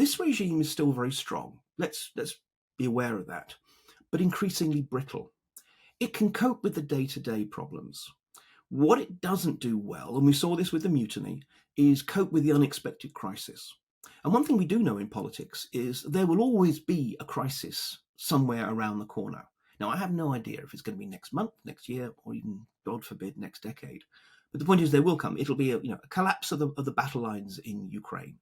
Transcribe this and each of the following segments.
This regime is still very strong. Let's be aware of that, but increasingly brittle. It can cope with the day-to-day problems. What it doesn't do well, and we saw this with the mutiny, is cope with the unexpected crisis. And one thing we do know in politics is there will always be a crisis somewhere around the corner. Now, I have no idea if it's going to be next month, next year, or even, God forbid, next decade. But the point is, they will come. It'll be a collapse of the battle lines in Ukraine,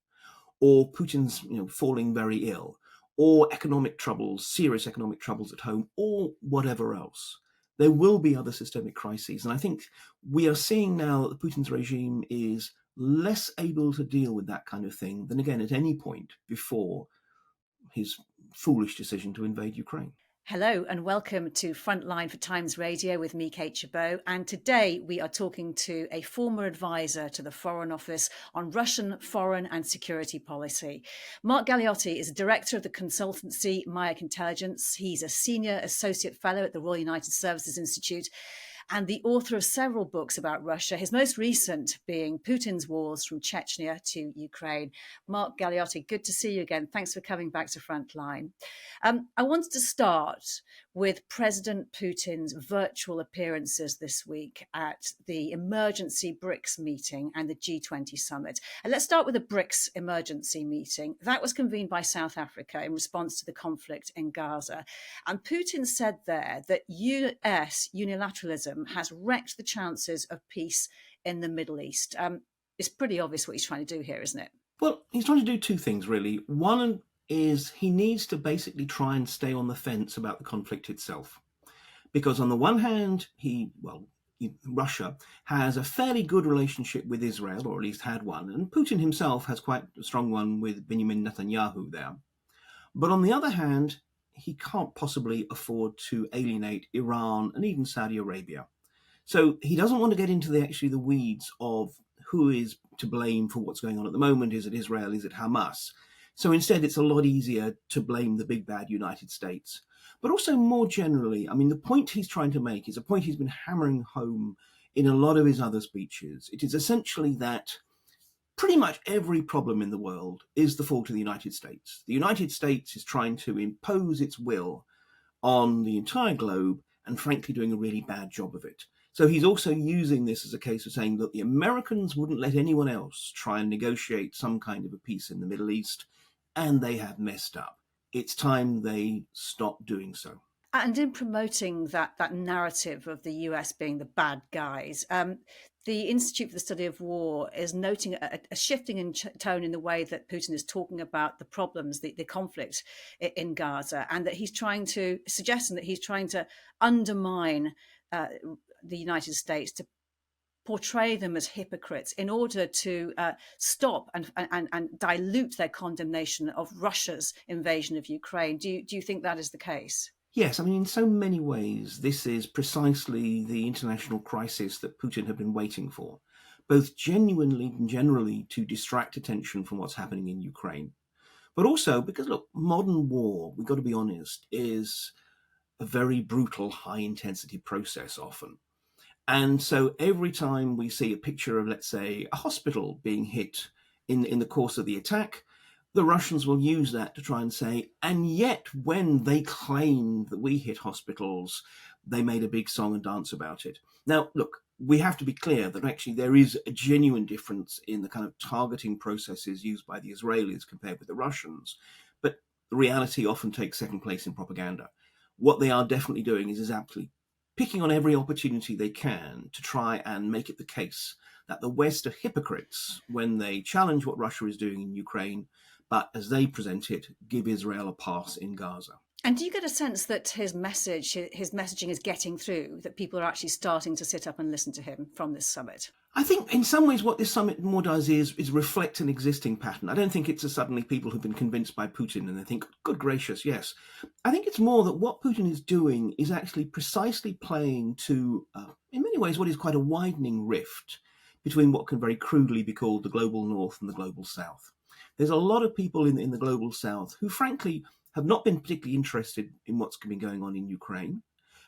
or Putin's falling very ill, or economic troubles, serious economic troubles at home, or whatever else. There will be other systemic crises. And I think we are seeing now that Putin's regime is less able to deal with that kind of thing than, again, at any point before his foolish decision to invade Ukraine. Hello and welcome to Frontline for Times Radio with me, Kate Chabot. And today we are talking to a former advisor to the Foreign Office on Russian foreign and security policy. Mark Galeotti is a director of the consultancy Mayak Intelligence. He's a senior associate fellow at the Royal United Services Institute and the author of several books about Russia, his most recent being Putin's Wars from Chechnya to Ukraine. Mark Galeotti, good to see you again. Thanks for coming back to Frontline. I wanted to start with President Putin's virtual appearances this week at the emergency BRICS meeting and the G20 summit. And let's start with the BRICS emergency meeting. That was convened by South Africa in response to the conflict in Gaza. And Putin said there that US unilateralism has wrecked the chances of peace in the Middle East. It's pretty obvious what he's trying to do here, isn't it? Well, he's trying to do two things, really. One is he needs to basically try and stay on the fence about the conflict itself. Because on the one hand, Russia has a fairly good relationship with Israel, or at least had one, and Putin himself has quite a strong one with Benjamin Netanyahu there. But on the other hand, he can't possibly afford to alienate Iran and even Saudi Arabia. So he doesn't want to get into the weeds of who is to blame for what's going on at the moment. Is it Israel? Is it Hamas? So instead, it's a lot easier to blame the big bad United States. But also more generally, I mean, the point he's trying to make is a point he's been hammering home in a lot of his other speeches. It is essentially that pretty much every problem in the world is the fault of the United States. The United States is trying to impose its will on the entire globe and frankly doing a really bad job of it. So he's also using this as a case of saying that the Americans wouldn't let anyone else try and negotiate some kind of a peace in the Middle East, and they have messed up. It's time they stop doing so. And in promoting that narrative of the US being the bad guys, the Institute for the Study of War is noting a shifting in tone in the way that Putin is talking about the problems, the conflict in Gaza, and that he's suggesting that he's trying to undermine the United States, to portray them as hypocrites in order to stop and dilute their condemnation of Russia's invasion of Ukraine. Do you think that is the case? Yes, I mean, in so many ways, this is precisely the international crisis that Putin had been waiting for, both genuinely and generally to distract attention from what's happening in Ukraine. But also because, look, modern war, we've got to be honest, is a very brutal, high-intensity process often. And so every time we see a picture of, let's say, a hospital being hit in the course of the attack, the Russians will use that to try and say, and yet when they claimed that we hit hospitals, they made a big song and dance about it. Now, look, we have to be clear that actually there is a genuine difference in the kind of targeting processes used by the Israelis compared with the Russians. But the reality often takes second place in propaganda. What they are definitely doing is absolutely picking on every opportunity they can to try and make it the case that the West are hypocrites when they challenge what Russia is doing in Ukraine, but as they present it, give Israel a pass in Gaza. And do you get a sense that his messaging is getting through, that people are actually starting to sit up and listen to him from this summit? I think in some ways what this summit more does is reflect an existing pattern. I don't think it's suddenly people who've been convinced by Putin and they think, good gracious, yes. I think it's more that what Putin is doing is actually precisely playing to, in many ways, what is quite a widening rift between what can very crudely be called the global north and the global south. There's a lot of people in the global south who, frankly, have not been particularly interested in what's been going on in Ukraine,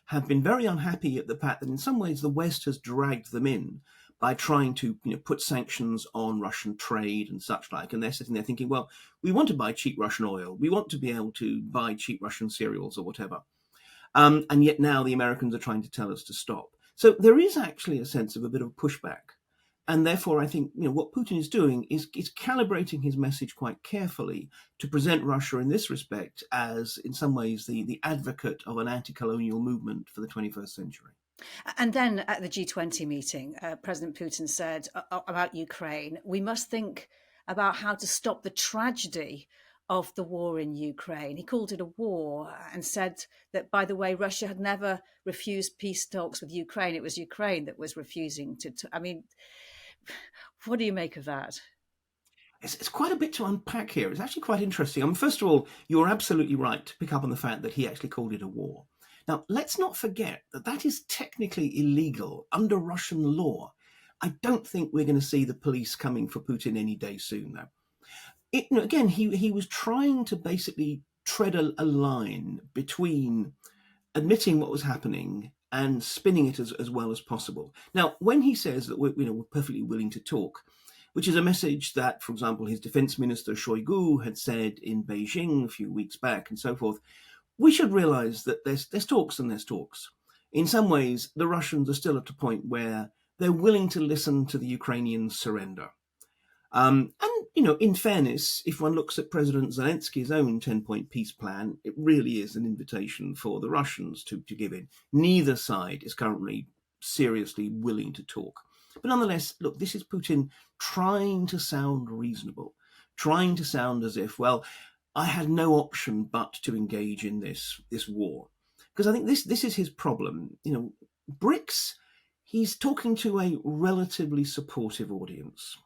have been very unhappy at the fact that in some ways the West has dragged them in, by trying to put sanctions on Russian trade and such like. And they're sitting there thinking, well, we want to buy cheap Russian oil. We want to be able to buy cheap Russian cereals or whatever. And yet now the Americans are trying to tell us to stop. So there is actually a sense of a bit of pushback. And therefore, I think what Putin is doing is calibrating his message quite carefully to present Russia in this respect as, in some ways, the advocate of an anti-colonial movement for the 21st century. And then at the G20 meeting, President Putin said about Ukraine, we must think about how to stop the tragedy of the war in Ukraine. He called it a war and said that, by the way, Russia had never refused peace talks with Ukraine. It was Ukraine that was refusing to. I mean, what do you make of that? It's quite a bit to unpack here. It's actually quite interesting. I mean, first of all, you're absolutely right to pick up on the fact that he actually called it a war. Now, let's not forget that that is technically illegal under Russian law. I don't think we're going to see the police coming for Putin any day soon, though. Again, he was trying to basically tread a line between admitting what was happening and spinning it as well as possible. Now, when he says that we're perfectly willing to talk, which is a message that, for example, his defense minister Shoigu had said in Beijing a few weeks back and so forth, we should realize that there's talks and there's talks. In some ways, the Russians are still at a point where they're willing to listen to the Ukrainians surrender. And, in fairness, if one looks at President Zelensky's own 10-point peace plan, it really is an invitation for the Russians to give in. Neither side is currently seriously willing to talk. But nonetheless, look, this is Putin trying to sound reasonable, trying to sound as if, well, I had no option but to engage in this war. Because I think this is his problem. BRICS, he's talking to a relatively supportive audience.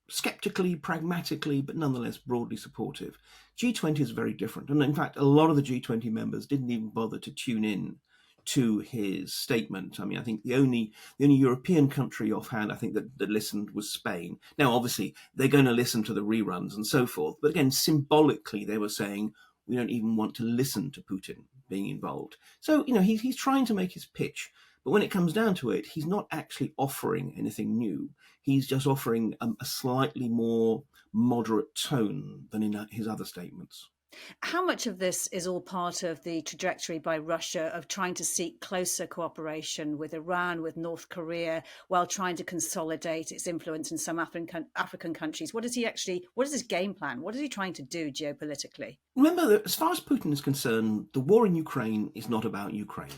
Skeptically, pragmatically, but nonetheless broadly supportive. G20 is very different. And in fact, a lot of the G20 members didn't even bother to tune in to his statement. I mean, I think the only European country offhand, I think, that listened was Spain. Now, obviously, they're going to listen to the reruns and so forth. But again, symbolically, they were saying, we don't even want to listen to Putin being involved. So, he's trying to make his pitch. But when it comes down to it, he's not actually offering anything new. He's just offering a slightly more moderate tone than in his other statements. How much of this is all part of the trajectory by Russia of trying to seek closer cooperation with Iran, with North Korea, while trying to consolidate its influence in some African countries? What is his game plan? What is he trying to do geopolitically? Remember that as far as Putin is concerned, the war in Ukraine is not about Ukraine.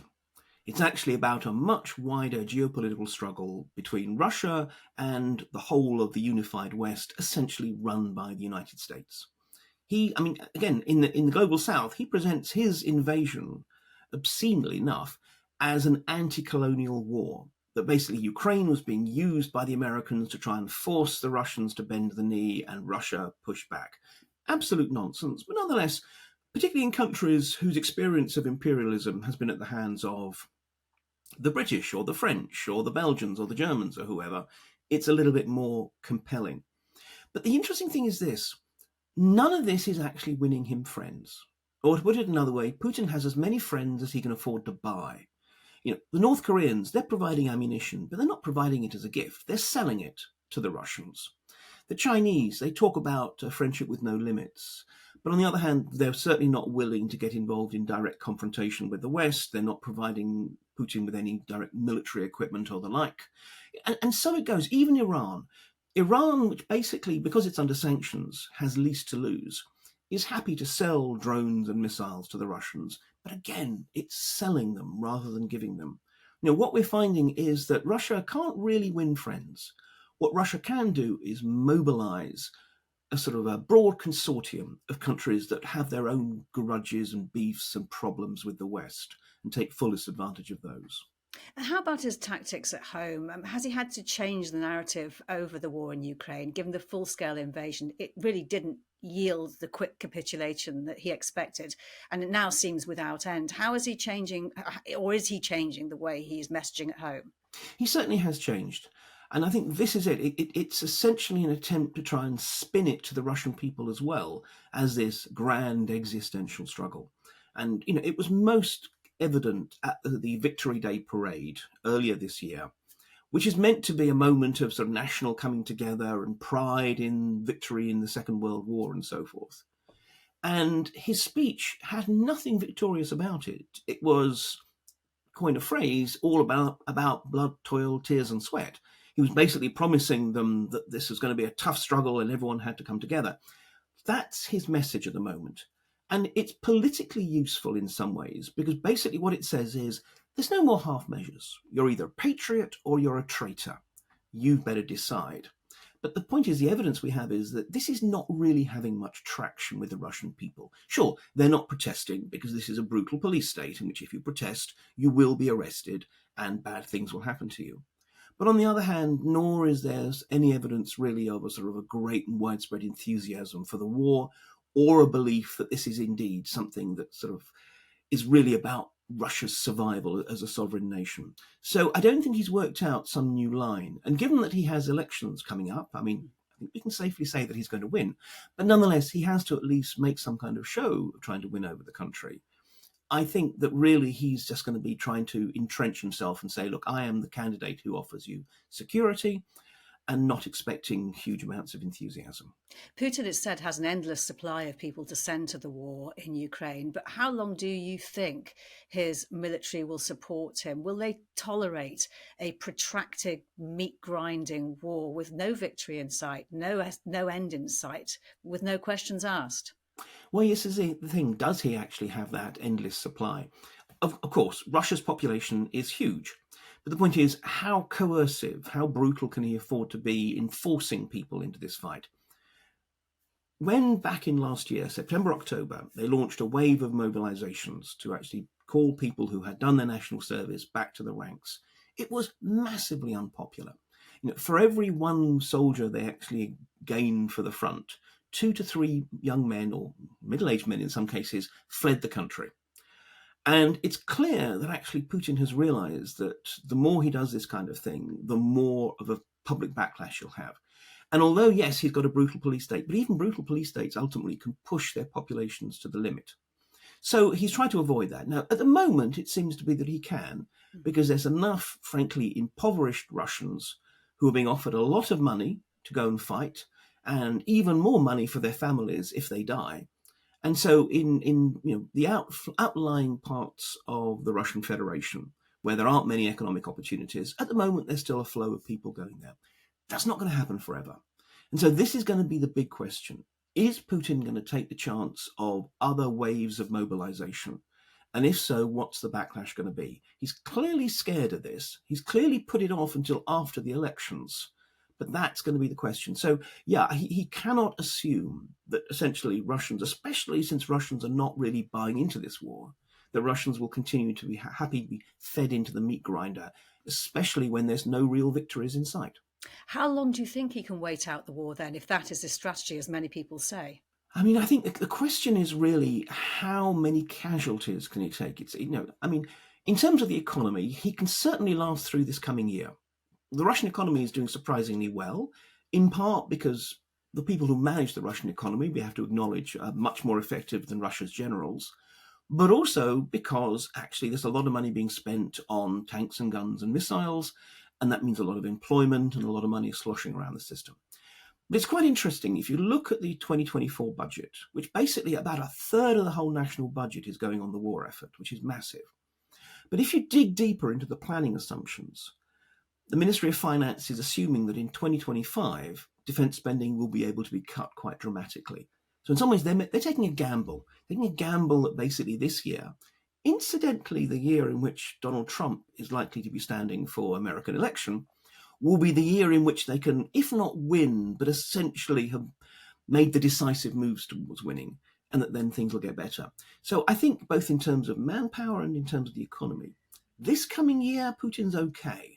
It's actually about a much wider geopolitical struggle between Russia and the whole of the unified West, essentially run by the United States. Again, in the global South, he presents his invasion, obscenely enough, as an anti-colonial war. That basically Ukraine was being used by the Americans to try and force the Russians to bend the knee and Russia push back. Absolute nonsense, but nonetheless, particularly in countries whose experience of imperialism has been at the hands of the British or the French or the Belgians or the Germans or whoever, it's a little bit more compelling. But the interesting thing is this. None of this is actually winning him friends. Or to put it another way, Putin has as many friends as he can afford to buy. The North Koreans, they're providing ammunition, but they're not providing it as a gift. They're selling it to the Russians. The Chinese, they talk about friendship with no limits. But on the other hand, they're certainly not willing to get involved in direct confrontation with the West. They're not providing Putin with any direct military equipment or the like. And so it goes. Even Iran, which basically, because it's under sanctions, has least to lose, is happy to sell drones and missiles to the Russians. But again, it's selling them rather than giving them. What we're finding is that Russia can't really win friends. What Russia can do is mobilize a sort of a broad consortium of countries that have their own grudges and beefs and problems with the West and take fullest advantage of those. And how about his tactics at home? Has he had to change the narrative over the war in Ukraine, given the full-scale invasion? It really didn't yield the quick capitulation that he expected, and it now seems without end. How is he changing, or is he changing the way he's messaging at home? He certainly has changed. And I think this is it. It's essentially an attempt to try and spin it to the Russian people as well as this grand existential struggle. And, it was most evident at the Victory Day parade earlier this year, which is meant to be a moment of sort of national coming together and pride in victory in the Second World War and so forth. And his speech had nothing victorious about it. It was, coined a phrase, all about blood, toil, tears, and sweat. He was basically promising them that this was going to be a tough struggle and everyone had to come together. That's his message at the moment. And it's politically useful in some ways, because basically what it says is there's no more half measures. You're either a patriot or you're a traitor. You've better decide. But the point is, the evidence we have is that this is not really having much traction with the Russian people. Sure, they're not protesting because this is a brutal police state in which if you protest, you will be arrested and bad things will happen to you. But on the other hand, nor is there any evidence really of a sort of a great and widespread enthusiasm for the war, or a belief that this is indeed something that sort of is really about Russia's survival as a sovereign nation. So I don't think he's worked out some new line. And given that he has elections coming up, I think we can safely say that he's going to win. But nonetheless, he has to at least make some kind of show of trying to win over the country. I think that really he's just going to be trying to entrench himself and say, look, I am the candidate who offers you security, and not expecting huge amounts of enthusiasm. Putin, it's said, has an endless supply of people to send to the war in Ukraine. But how long do you think his military will support him? Will they tolerate a protracted, meat-grinding war with no victory in sight, no end in sight, with no questions asked? Well, yes, is the thing. Does he actually have that endless supply? Of course, Russia's population is huge. But the point is, how coercive, how brutal can he afford to be in forcing people into this fight? When back in last year, September, October, they launched a wave of mobilizations to actually call people who had done their national service back to the ranks, it was massively unpopular. For every one soldier they actually gained for the front, 2 to 3 young men, or middle-aged men in some cases, fled the country. And it's clear that actually Putin has realized that the more he does this kind of thing, the more of a public backlash he'll have. And although, yes, he's got a brutal police state, but even brutal police states ultimately can push their populations to the limit. So he's trying to avoid that. Now, at the moment, it seems to be that he can, because there's enough, frankly, impoverished Russians who are being offered a lot of money to go and fight, and even more money for their families if they die. And so in the outlying parts of the Russian Federation, where there aren't many economic opportunities, at the moment there's still a flow of people going there. That's not going to happen forever. And so this is going to be the big question. Is Putin going to take the chance of other waves of mobilization? And if so, what's the backlash going to be? He's clearly scared of this. He's clearly put it off until after the elections. But that's going to be the question. So, yeah, he cannot assume that essentially Russians, especially since Russians are not really buying into this war, the Russians will continue to be happy to be fed into the meat grinder, especially when there's no real victories in sight. How long do you think he can wait out the war then, if that is his strategy, as many people say? I think the question is really how many casualties can he take? In terms of the economy, he can certainly last through this coming year. The Russian economy is doing surprisingly well, in part because the people who manage the Russian economy, we have to acknowledge, are much more effective than Russia's generals, but also because actually there's a lot of money being spent on tanks and guns and missiles, and that means a lot of employment and a lot of money sloshing around the system. But it's quite interesting, if you look at the 2024 budget, which basically about a third of the whole national budget is going on the war effort, which is massive. But if you dig deeper into the planning assumptions, the Ministry of Finance is assuming that in 2025, defence spending will be able to be cut quite dramatically. So in some ways, they're taking a gamble. They're taking a gamble that basically this year, incidentally, the year in which Donald Trump is likely to be standing for American election, will be the year in which they can, if not win, but essentially have made the decisive moves towards winning, and that then things will get better. So I think both in terms of manpower and in terms of the economy, this coming year, Putin's okay.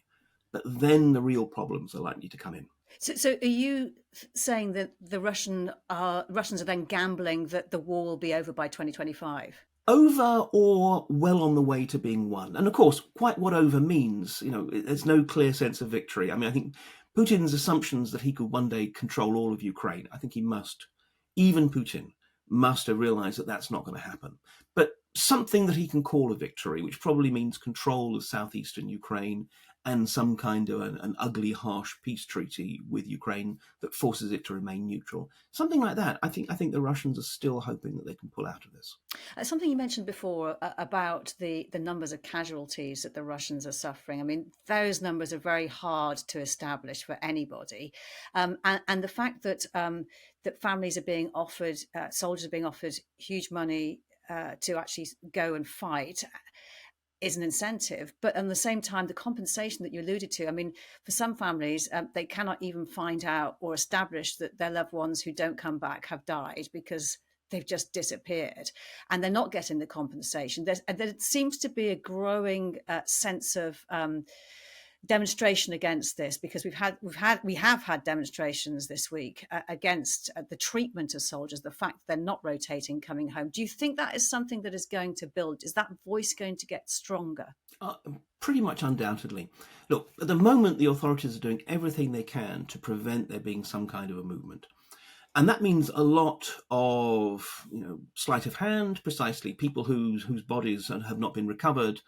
But then the real problems are likely to come in. So are you saying that the Russians are then gambling that the war will be over by 2025? Over or well on the way to being won. And of course, quite what over means, there's no clear sense of victory. I think Putin's assumptions that he could one day control all of Ukraine, I think he must, even Putin, must have realized that that's not going to happen. But something that he can call a victory, which probably means control of southeastern Ukraine and some kind of an ugly, harsh peace treaty with Ukraine that forces it to remain neutral. Something like that. I think the Russians are still hoping that they can pull out of this. Something you mentioned before about the numbers of casualties that the Russians are suffering. I mean, those numbers are very hard to establish for anybody, and the fact that that families are being offered, soldiers are being offered huge money to actually go and fight is an incentive, but at the same time, the compensation that you alluded to, I mean, for some families, they cannot even find out or establish that their loved ones who don't come back have died because they've just disappeared, and they're not getting the compensation. There seems to be a growing sense of demonstration against this, because we have had demonstrations this week against the treatment of soldiers, the fact that they're not rotating coming home. Do you think that is something that is going to build? Is that voice going to get stronger? Pretty much undoubtedly. Look, at the moment, the authorities are doing everything they can to prevent there being some kind of a movement. And that means a lot of, sleight of hand, precisely. People whose bodies have not been recovered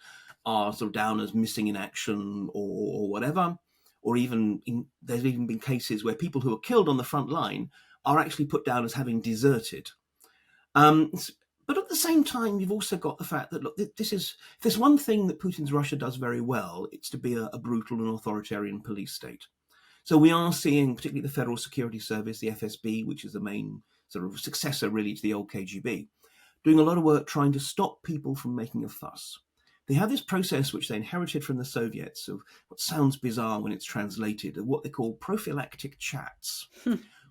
are sort of down as missing in action or whatever. Or there's even been cases where people who are killed on the front line are actually put down as having deserted. But at the same time, you've also got the fact that, look, if there's one thing that Putin's Russia does very well, it's to be a brutal and authoritarian police state. So we are seeing, particularly the Federal Security Service, the FSB, which is the main sort of successor really to the old KGB, doing a lot of work trying to stop people from making a fuss. They have this process which they inherited from the Soviets of what sounds bizarre when it's translated, of what they call prophylactic chats,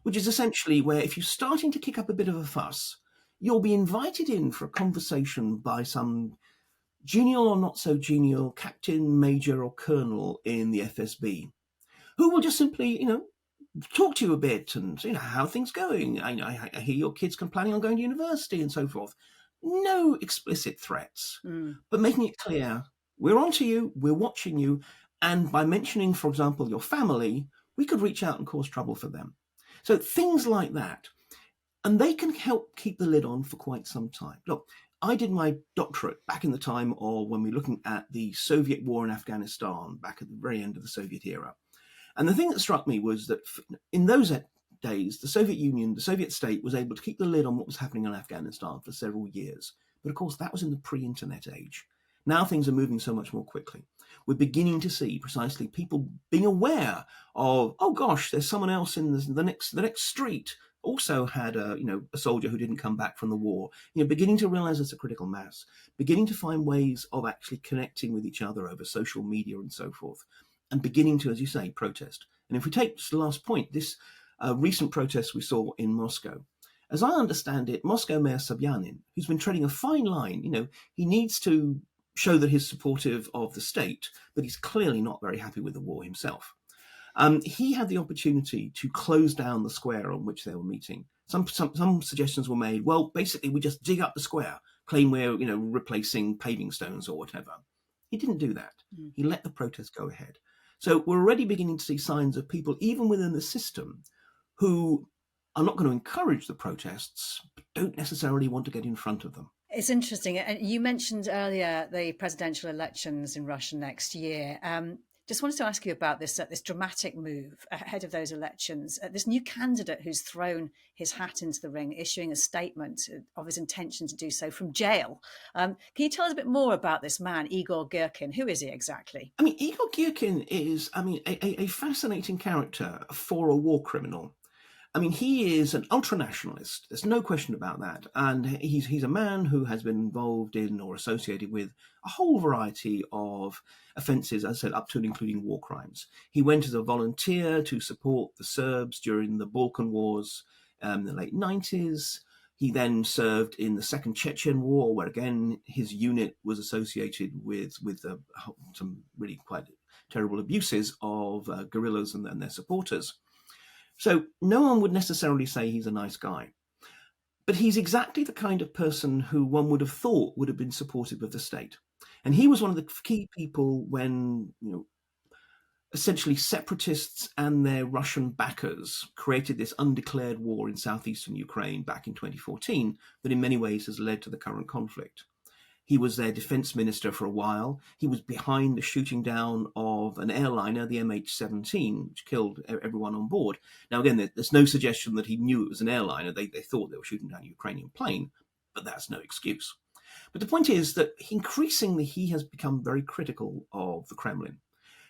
which is essentially where if you're starting to kick up a bit of a fuss, you'll be invited in for a conversation by some genial or not so genial captain, major or colonel in the FSB, who will just simply, talk to you a bit and, how are things going? I hear your kids planning on going to university and so forth. No explicit threats, but making it clear, we're onto you, we're watching you. And by mentioning, for example, your family, we could reach out and cause trouble for them. So things like that. And they can help keep the lid on for quite some time. Look, I did my doctorate back in the time of when we were looking at the Soviet war in Afghanistan, back at the very end of the Soviet era. And the thing that struck me was that in those days, the Soviet Union, the Soviet state, was able to keep the lid on what was happening in Afghanistan for several years. But of course, that was in the pre-internet age. Now things are moving so much more quickly. We're beginning to see precisely people being aware of, oh gosh, there's someone else in the next street also had a soldier who didn't come back from the war. Beginning to realize it's a critical mass, beginning to find ways of actually connecting with each other over social media and so forth, and beginning to, as you say, protest. And if we take the last point, this recent protest we saw in Moscow, as I understand it, Moscow Mayor Sobyanin, who's been treading a fine line, he needs to show that he's supportive of the state, but he's clearly not very happy with the war himself. He had the opportunity to close down the square on which they were meeting. Some suggestions were made. Well, basically, we just dig up the square, claim we're replacing paving stones or whatever. He didn't do that. He let the protest go ahead. So we're already beginning to see signs of people, even within the system, who are not going to encourage the protests, but don't necessarily want to get in front of them. It's interesting. And you mentioned earlier the presidential elections in Russia next year. Just wanted to ask you about this dramatic move ahead of those elections. This new candidate who's thrown his hat into the ring, issuing a statement of his intention to do so from jail. Can you tell us a bit more about this man, Igor Girkin? Who is he exactly? Igor Girkin is, a fascinating character for a war criminal. He is an ultranationalist. There's no question about that. And he's a man who has been involved in or associated with a whole variety of offences, as I said, up to and including war crimes. He went as a volunteer to support the Serbs during the Balkan Wars in the late 90s. He then served in the Second Chechen War, where again his unit was associated with some really quite terrible abuses of guerrillas and their supporters. So no one would necessarily say he's a nice guy, but he's exactly the kind of person who one would have thought would have been supportive of the state. And he was one of the key people when, essentially separatists and their Russian backers created this undeclared war in southeastern Ukraine back in 2014 that in many ways has led to the current conflict. He was their defense minister for a while. He was behind the shooting down of an airliner, the MH17, which killed everyone on board. Now, again, there's no suggestion that he knew it was an airliner. They thought they were shooting down a Ukrainian plane, but that's no excuse. But the point is that increasingly he has become very critical of the Kremlin.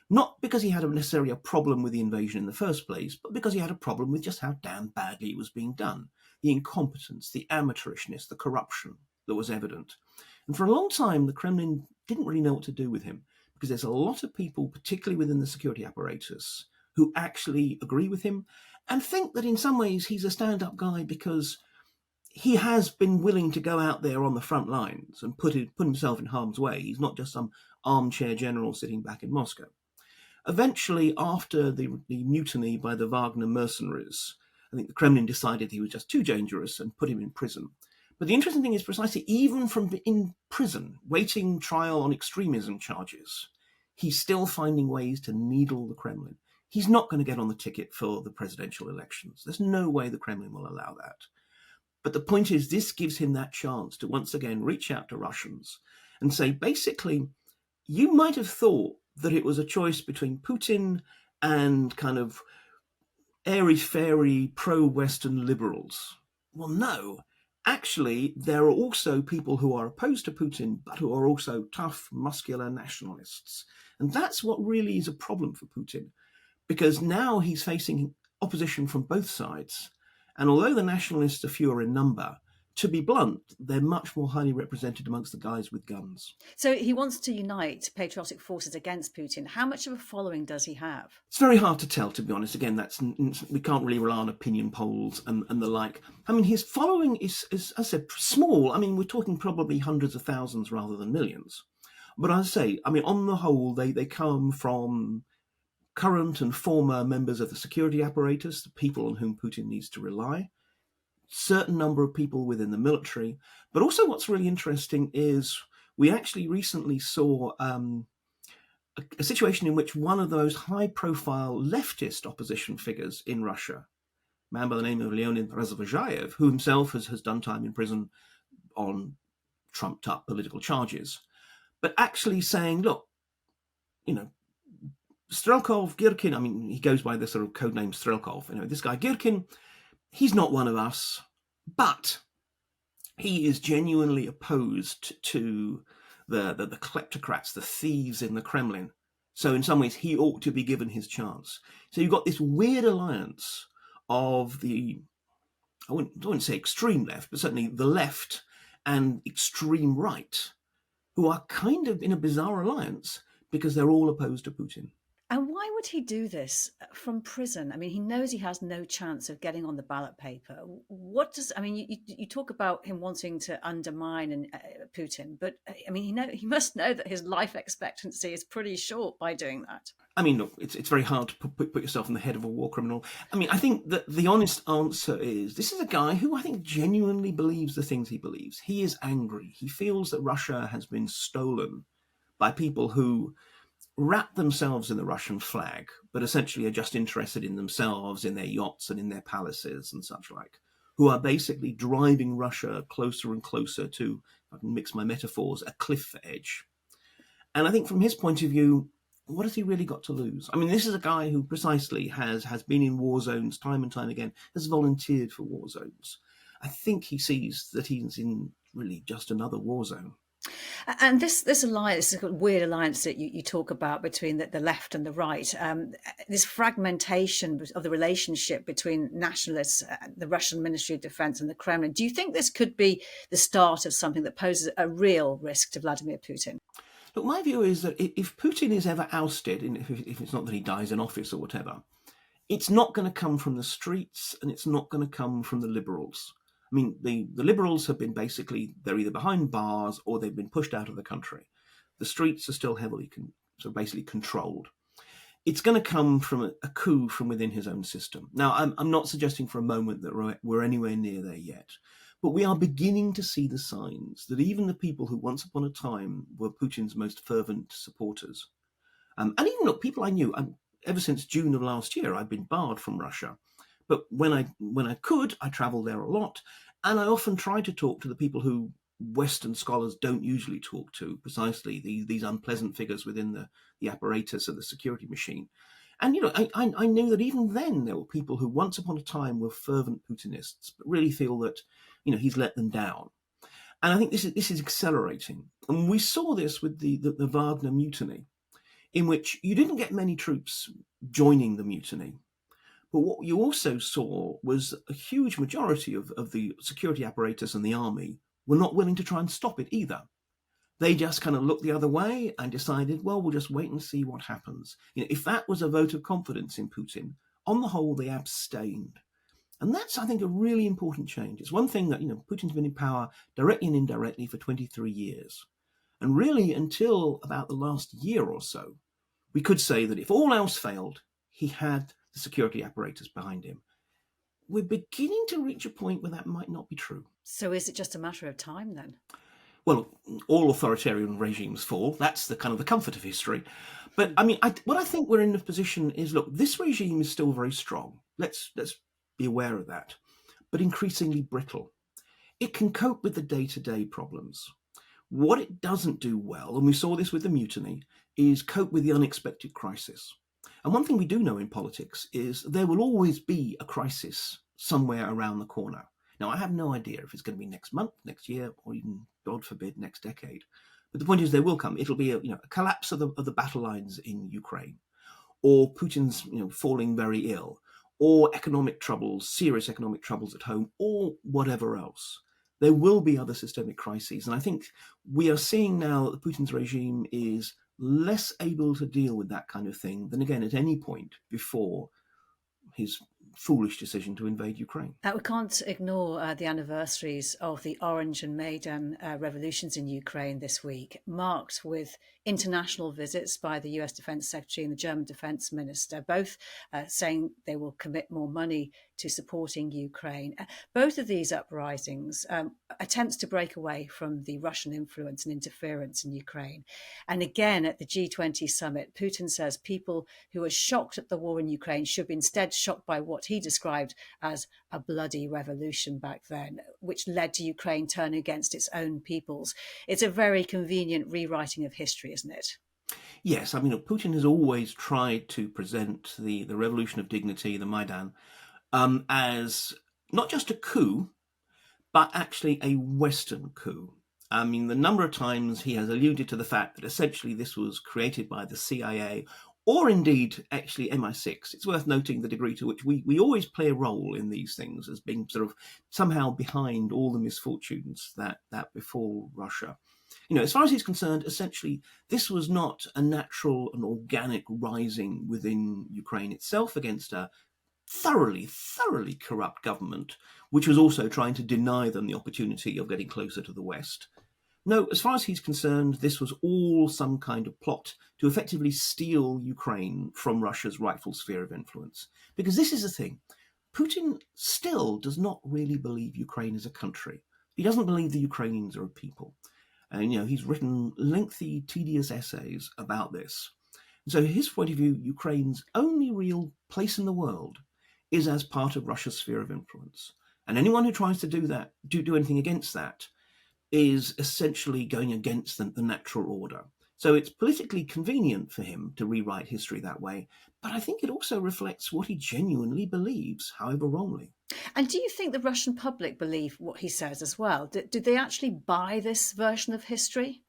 Not because he had necessarily a problem with the invasion in the first place, but because he had a problem with just how damn badly it was being done. The incompetence, the amateurishness, the corruption that was evident. And for a long time, the Kremlin didn't really know what to do with him, because there's a lot of people, particularly within the security apparatus, who actually agree with him and think that in some ways he's a stand-up guy because he has been willing to go out there on the front lines and put himself in harm's way. He's not just some armchair general sitting back in Moscow. Eventually, after the mutiny by the Wagner mercenaries, I think the Kremlin decided he was just too dangerous and put him in prison. But the interesting thing is precisely even from in prison, waiting trial on extremism charges, he's still finding ways to needle the Kremlin. He's not going to get on the ticket for the presidential elections. There's no way the Kremlin will allow that. But the point is, this gives him that chance to once again reach out to Russians and say, basically, you might have thought that it was a choice between Putin and kind of airy-fairy pro-Western liberals. Well, no. Actually, there are also people who are opposed to Putin, but who are also tough, muscular nationalists. And that's what really is a problem for Putin, because now he's facing opposition from both sides. And although the nationalists are fewer in number, to be blunt, they're much more highly represented amongst the guys with guns. So he wants to unite patriotic forces against Putin. How much of a following does he have? It's very hard to tell, to be honest. Again, we can't really rely on opinion polls and the like. I mean, his following is, as I said, small. I mean, we're talking probably hundreds of thousands rather than millions. But as I say, I mean, on the whole, they come from current and former members of the security apparatus, the people on whom Putin needs to rely, certain number of people within the military. But also what's really interesting is we actually recently saw a situation in which one of those high-profile leftist opposition figures in Russia, a man by the name of Leonid Razvozhayev, who himself has done time in prison on trumped-up political charges, but actually saying, look, you know, Strelkov, Girkin, I mean, he goes by the sort of codename Strelkov, you know, this guy Girkin, he's not one of us, but he is genuinely opposed to the kleptocrats, the thieves in the Kremlin. So in some ways, he ought to be given his chance. So you've got this weird alliance of the, I wouldn't say extreme left, but certainly the left and extreme right, who are kind of in a bizarre alliance because they're all opposed to Putin. And why would he do this from prison? I mean, he knows he has no chance of getting on the ballot paper. What does, I mean, you talk about him wanting to undermine Putin, but I mean, he must know that his life expectancy is pretty short by doing that. I mean, look, it's very hard to put yourself in the head of a war criminal. I mean, I think that the honest answer is this is a guy who I think genuinely believes the things he believes. He is angry. He feels that Russia has been stolen by people who wrap themselves in the Russian flag, but essentially are just interested in themselves, in their yachts and in their palaces and such like, who are basically driving Russia closer and closer to, if I can mix my metaphors, a cliff edge. And I think from his point of view, what has he really got to lose? I mean, this is a guy who precisely has been in war zones time and time again, has volunteered for war zones. I think he sees that he's in really just another war zone. And this alliance, this weird alliance that you talk about between the left and the right, this fragmentation of the relationship between nationalists, the Russian Ministry of Defense and the Kremlin, do you think this could be the start of something that poses a real risk to Vladimir Putin? Look, my view is that if Putin is ever ousted, if it's not that he dies in office or whatever, it's not going to come from the streets and it's not going to come from the liberals. I mean, the liberals have been basically, they're either behind bars or they've been pushed out of the country. The streets are still heavily, basically controlled. It's going to come from a coup from within his own system. Now, I'm not suggesting for a moment that we're anywhere near there yet, but we are beginning to see the signs that even the people who once upon a time were Putin's most fervent supporters, and even look, people I knew, ever since June of last year, I've been barred from Russia. But when I could, I travelled there a lot, and I often tried to talk to the people who Western scholars don't usually talk to, precisely these unpleasant figures within the apparatus of the security machine. And, I knew that even then there were people who once upon a time were fervent Putinists, but really feel that, he's let them down. And I think this is accelerating. And we saw this with the Wagner mutiny, in which you didn't get many troops joining the mutiny. But what you also saw was a huge majority of the security apparatus and the army were not willing to try and stop it either. They just kind of looked the other way and decided, well, we'll just wait and see what happens. If that was a vote of confidence in Putin, on the whole, they abstained. And that's, I think, a really important change. It's one thing that, Putin's been in power directly and indirectly for 23 years. And really, until about the last year or so, we could say that if all else failed, he had the security apparatus behind him. We're beginning to reach a point where that might not be true. So is it just a matter of time then? Well, all authoritarian regimes fall. That's the kind of the comfort of history. But I mean, what I think we're in a position is, look, this regime is still very strong. Let's be aware of that, but increasingly brittle. It can cope with the day-to-day problems. What it doesn't do well, and we saw this with the mutiny, is cope with the unexpected crisis. And one thing we do know in politics is there will always be a crisis somewhere around the corner. Now, I have no idea if it's going to be next month, next year, or even, God forbid, next decade. But the point is, there will come. It'll be a collapse of the battle lines in Ukraine, or Putin's falling very ill, or economic troubles, serious economic troubles at home, or whatever else. There will be other systemic crises. And I think we are seeing now that Putin's regime is less able to deal with that kind of thing than, again, at any point before his foolish decision to invade Ukraine. We can't ignore the anniversaries of the Orange and Maidan revolutions in Ukraine this week, marked with international visits by the US Defense Secretary and the German Defense Minister, both saying they will commit more money to supporting Ukraine. Both of these uprisings, attempts to break away from the Russian influence and interference in Ukraine. And again, at the G20 summit, Putin says people who are shocked at the war in Ukraine should be instead shocked by what he described as a bloody revolution back then, which led to Ukraine turning against its own peoples. It's a very convenient rewriting of history, isn't it? Yes, I mean, Putin has always tried to present the Revolution of Dignity, the Maidan, as not just a coup, but actually a Western coup. I mean, the number of times he has alluded to the fact that essentially this was created by the CIA, or indeed actually MI6. It's worth noting the degree to which we always play a role in these things as being sort of somehow behind all the misfortunes that befall Russia. As far as he's concerned, essentially, this was not a natural and organic rising within Ukraine itself against a thoroughly corrupt government, which was also trying to deny them the opportunity of getting closer to the West. No, as far as he's concerned, this was all some kind of plot to effectively steal Ukraine from Russia's rightful sphere of influence. Because this is the thing, Putin still does not really believe Ukraine is a country. He doesn't believe the Ukrainians are a people. And, he's written lengthy, tedious essays about this. And so his point of view, Ukraine's only real place in the world is as part of Russia's sphere of influence. And anyone who tries to do that, do anything against that, is essentially going against the natural order. So it's politically convenient for him to rewrite history that way, but I think it also reflects what he genuinely believes, however wrongly. And do you think the Russian public believe what he says as well? Do they actually buy this version of history?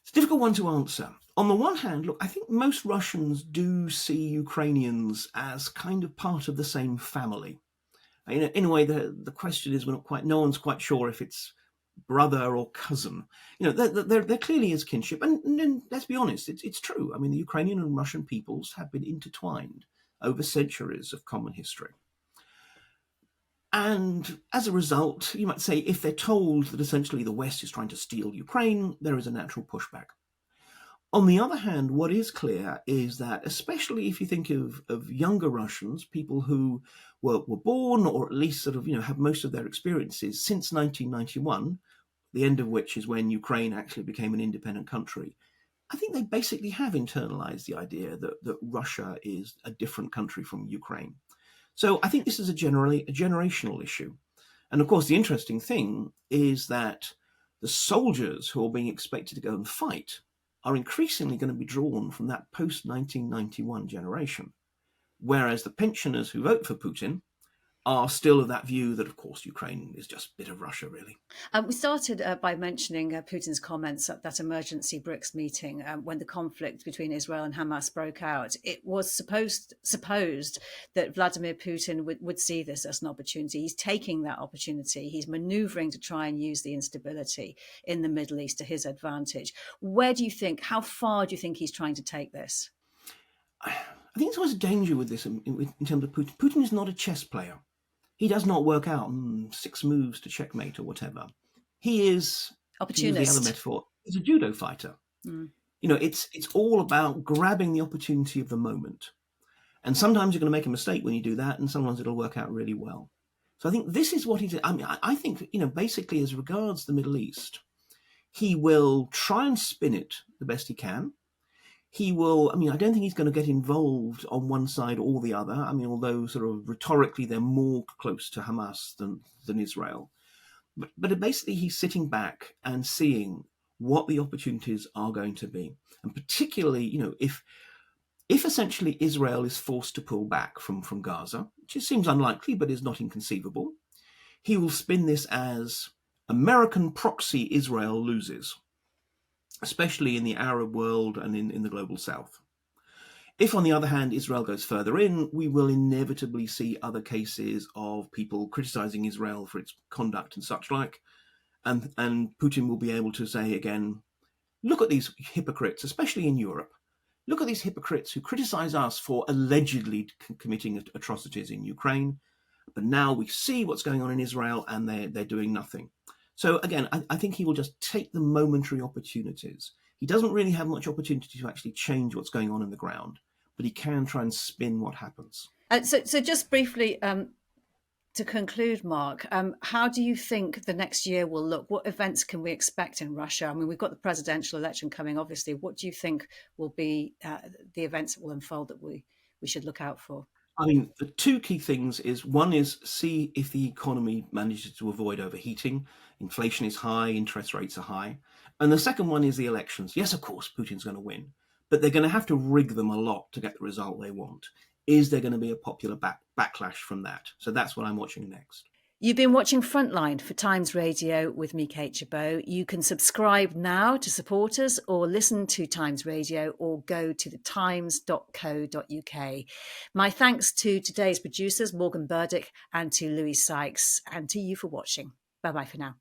It's a difficult one to answer. On the one hand, look, I think most Russians do see Ukrainians as kind of part of the same family. In a way, the question is, no one's quite sure if it's brother or cousin. There clearly is kinship. And let's be honest, it's true. I mean, the Ukrainian and Russian peoples have been intertwined over centuries of common history. And as a result, you might say, if they're told that essentially the West is trying to steal Ukraine, there is a natural pushback. On the other hand, what is clear is that, especially if you think of younger Russians, people who were born or at least sort of, have most of their experiences since 1991, the end of which is when Ukraine actually became an independent country, I think they basically have internalized the idea that Russia is a different country from Ukraine. So I think this is a generational issue. And of course, the interesting thing is that the soldiers who are being expected to go and fight are increasingly going to be drawn from that post-1991 generation, whereas the pensioners who vote for Putin are still of that view that, of course, Ukraine is just a bit of Russia, really. We started by mentioning Putin's comments at that emergency BRICS meeting when the conflict between Israel and Hamas broke out. It was supposed that Vladimir Putin would see this as an opportunity. He's taking that opportunity. He's maneuvering to try and use the instability in the Middle East to his advantage. How far do you think he's trying to take this? I think there's always a danger with this in terms of Putin. Putin is not a chess player. He does not work out 6 moves to checkmate or whatever. He is, opportunist. To use the other metaphor, he's a judo fighter. It's all about grabbing the opportunity of the moment. And sometimes you're going to make a mistake when you do that, and sometimes it'll work out really well. So I think this is what he's. I mean, I think basically as regards the Middle East, he will try and spin it the best he can. He will, I don't think he's going to get involved on one side or the other. Although sort of rhetorically they're more close to Hamas than Israel. But basically he's sitting back and seeing what the opportunities are going to be. And particularly, if essentially Israel is forced to pull back from Gaza, which seems unlikely but is not inconceivable, he will spin this as American proxy Israel loses, especially in the Arab world and in the global south. If, on the other hand, Israel goes further in, we will inevitably see other cases of people criticizing Israel for its conduct and such like. And Putin will be able to say again, look at these hypocrites, especially in Europe. Look at these hypocrites who criticize us for allegedly committing atrocities in Ukraine. But now we see what's going on in Israel and they're doing nothing. So again, I think he will just take the momentary opportunities. He doesn't really have much opportunity to actually change what's going on in the ground, but he can try and spin what happens. So just briefly, to conclude, Mark, how do you think the next year will look? What events can we expect in Russia? We've got the presidential election coming, obviously. What do you think will be the events that will unfold that we should look out for? The 2 key things is, one is see if the economy manages to avoid overheating. Inflation is high, interest rates are high. And the second one is the elections. Yes, of course, Putin's going to win, but they're going to have to rig them a lot to get the result they want. Is there going to be a popular backlash from that? So that's what I'm watching next. You've been watching Frontline for Times Radio with me, Kate Chabot. You can subscribe now to support us or listen to Times Radio or go to thetimes.co.uk. My thanks to today's producers, Morgan Burdick, and to Louis Sykes, and to you for watching. Bye-bye for now.